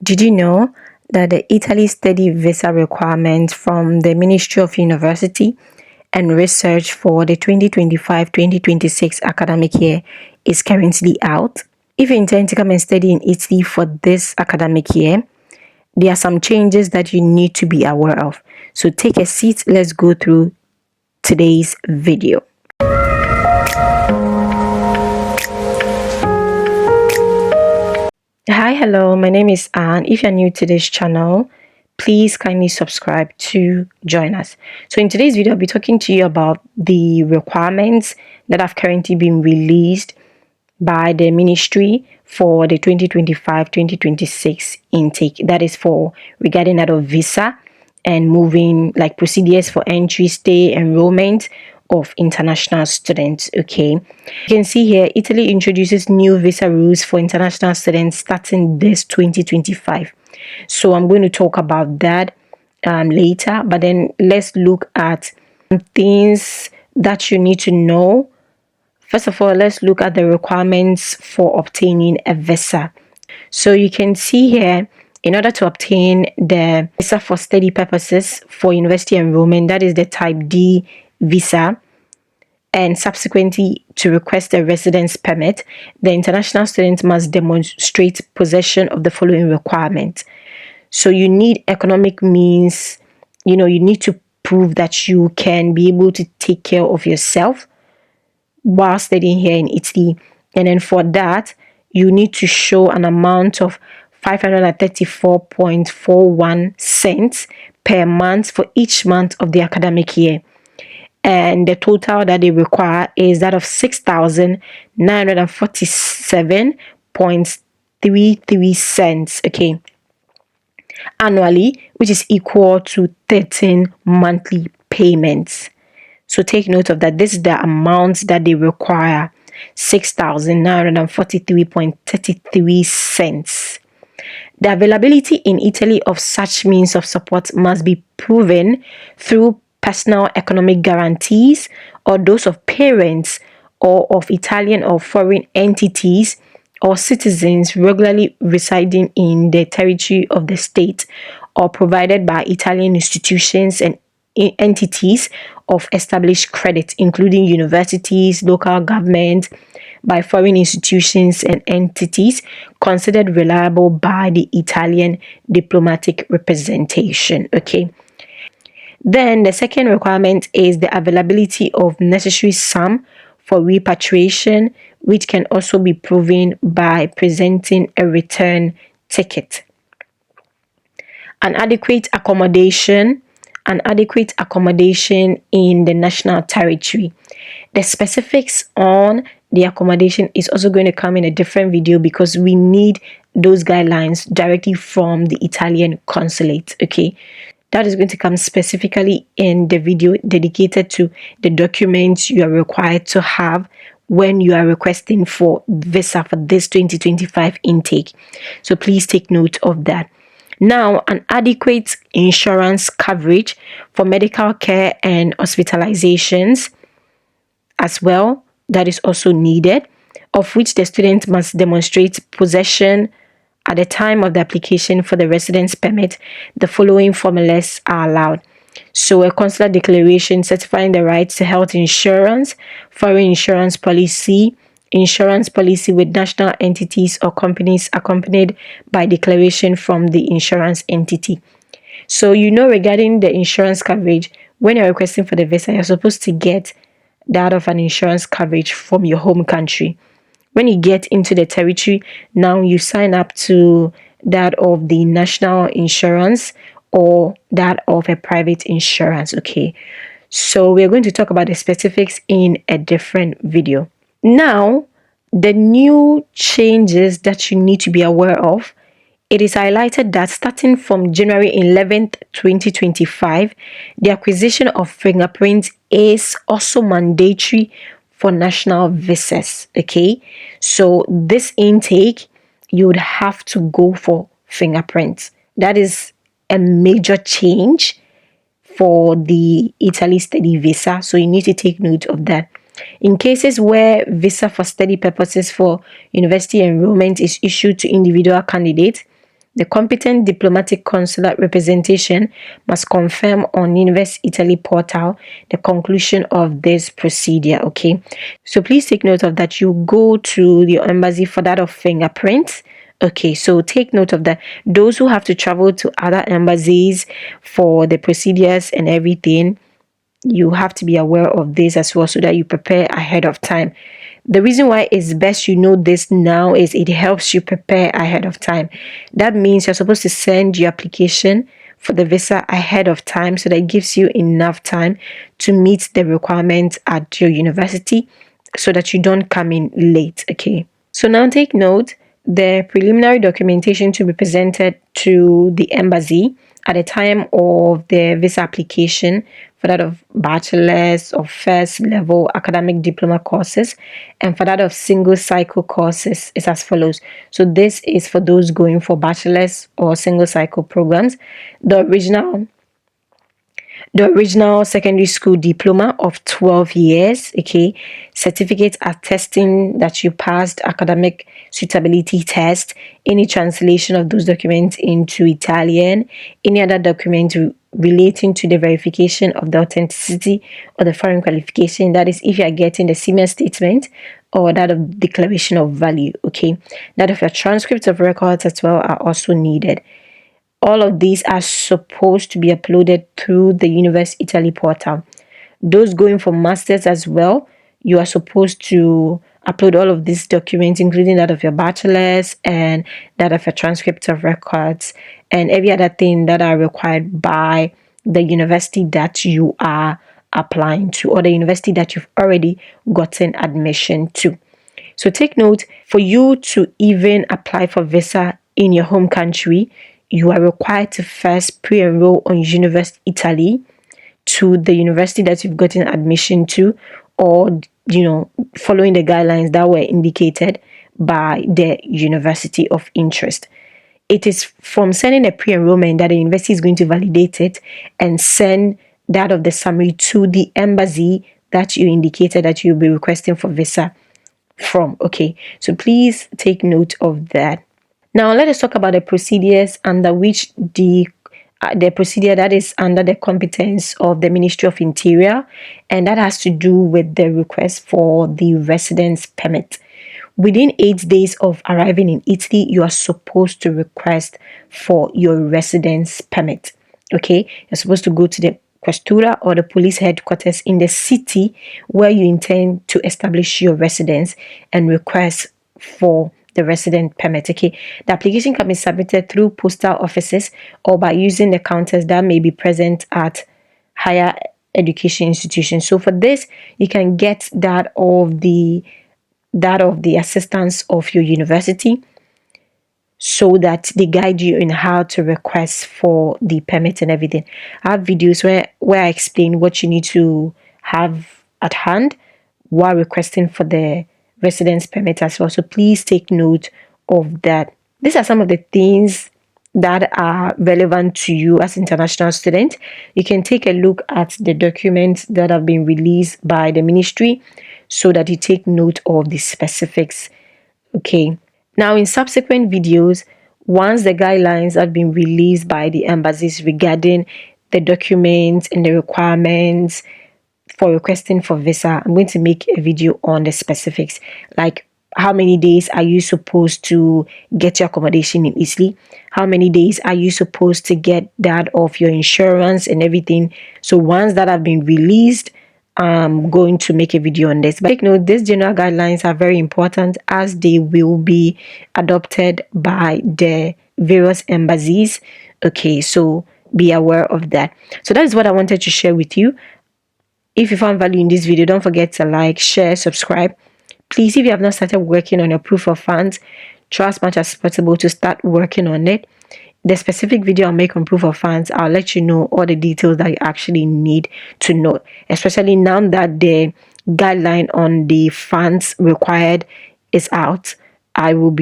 Did you know that the Italy study visa requirement from the Ministry of University and Research for the 2025-2026 academic year is currently out? If you intend to come and study in Italy for this academic year, there are some changes that you need to be aware of. So take a seat, let's go through today's video. Hi, hello, my name is Anne. If you're new to this channel, please kindly subscribe to join us. So in today's video, I'll be talking to you about the requirements that have currently been released by the ministry for the 2025-2026 intake. That is for regarding that of visa and moving, like procedures for entry, stay, enrollment of international students. Okay, you can see here Italy introduces new visa rules for international students starting this 2025. So I'm going to talk about that later, but then let's look at things that you need to know. First of all, let's look at the requirements for obtaining a visa. So you can see here, in order to obtain the visa for study purposes for university enrollment, that is the type D visa, and subsequently to request a residence permit, the international student must demonstrate possession of the following requirements. So you need economic means, you need to prove that you can be able to take care of yourself while studying here in Italy. And then for that, you need to show an amount of 534.41 cents per month for each month of the academic year. And the total that they require is that of 6,947.33 cents, okay, annually, which is equal to 13 monthly payments. So take note of that. This is the amount that they require, 6,943.33 cents. The availability in Italy of such means of support must be proven through personal economic guarantees or those of parents or of Italian or foreign entities or citizens regularly residing in the territory of the state, or provided by Italian institutions and entities of established credit, including universities, local government, by foreign institutions and entities considered reliable by the Italian diplomatic representation. Okay. Then the second requirement is the availability of necessary sum for repatriation, which can also be proven by presenting a return ticket. An adequate accommodation in the national territory. The specifics on the accommodation is also going to come in a different video because we need those guidelines directly from the Italian consulate. Okay, that is going to come specifically in the video dedicated to the documents you are required to have when you are requesting for visa for this 2025 intake. So please take note of that. Now, an adequate insurance coverage for medical care and hospitalizations as well, that is also needed, of which the student must demonstrate possession at the time of the application for the residence permit. The following formulas are allowed. So a consular declaration certifying the right to health insurance, foreign insurance policy with national entities or companies, accompanied by declaration from the insurance entity. So regarding the insurance coverage, when you're requesting for the visa, you're supposed to get that of an insurance coverage from your home country. When you get into the territory, now you sign up to that of the national insurance or that of a private insurance. Okay, so we're going to talk about the specifics in a different video. Now, the new changes that you need to be aware of. It is highlighted that starting from January 11th, 2025, the acquisition of fingerprints is also mandatory for national visas. Okay, so this intake, you would have to go for fingerprints. That is a major change for the Italy study visa, so you need to take note of that. In cases where visa for study purposes for university enrollment is issued to individual candidates, The competent diplomatic consular representation must confirm on Universe Italy portal the conclusion of this procedure. Okay, so please take note of that. You go to your embassy for that of fingerprints. Okay, so take note of that. Those who have to travel to other embassies for the procedures and everything, you have to be aware of this as well so that you prepare ahead of time. The reason why it's best you know this now is it helps you prepare ahead of time. That means you're supposed to send your application for the visa ahead of time so that it gives you enough time to meet the requirements at your university so that you don't come in late. Okay, so now take note: the preliminary documentation to be presented to the embassy at the time of the visa application for that of bachelor's or first level academic diploma courses and for that of single cycle courses is as follows. So this is for those going for bachelor's or single cycle programs. The original secondary school diploma of 12 years, okay, certificate attesting that you passed academic suitability test, any translation of those documents into Italian, any other document relating to the verification of the authenticity of the foreign qualification, that is if you are getting the senior statement or that of declaration of value. Okay, that of your transcripts of records as well are also needed. All of these are supposed to be uploaded through the Universe Italy portal. Those going for masters as well, you are supposed to upload all of these documents, including that of your bachelor's and that of your transcript of records and every other thing that are required by the university that you are applying to or the university that you've already gotten admission to. So take note, for you to even apply for visa in your home country, you are required to first pre-enroll on Universe Italy to the university that you've gotten admission to, or following the guidelines that were indicated by the university of interest. It is from sending a pre-enrollment that the university is going to validate it and send that of the summary to the embassy that you indicated that you'll be requesting for visa from. Okay, so please take note of that. Now let us talk about the procedures under which the procedure that is under the competence of the Ministry of Interior, and that has to do with the request for the residence permit. Within 8 days of arriving in Italy, you are supposed to request for your residence permit. Okay, you're supposed to go to the questura or the police headquarters in the city where you intend to establish your residence and request for the resident permit. Okay, the application can be submitted through postal offices or by using the counters that may be present at higher education institutions. So for this, you can get that of the assistance of your university so that they guide you in how to request for the permit and everything. I have videos where I explain what you need to have at hand while requesting for the residence permit as well. So please take note of that. These are some of the things that are relevant to you as international student. You can take a look at the documents that have been released by the ministry so that you take note of the specifics. Okay. Now, in subsequent videos, once the guidelines have been released by the embassies regarding the documents and the requirements for requesting for visa, I'm going to make a video on the specifics, like how many days are you supposed to get your accommodation in Italy? How many days are you supposed to get that of your insurance and everything? So once that have been released, I'm going to make a video on this. But take note, these general guidelines are very important as they will be adopted by the various embassies. Okay, so be aware of that. So that is what I wanted to share with you. If you found value in this video, don't forget to like, share, subscribe. Please, if you have not started working on your proof of funds, try as much as possible to start working on it. The specific video I'll make on proof of funds, I'll let you know all the details that you actually need to know, especially now that the guideline on the funds required is out. I'll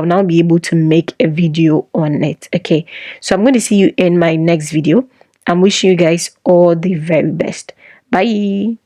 now be able to make a video on it. Okay, so I'm going to see you in my next video. I'm wishing you guys all the very best. Bye.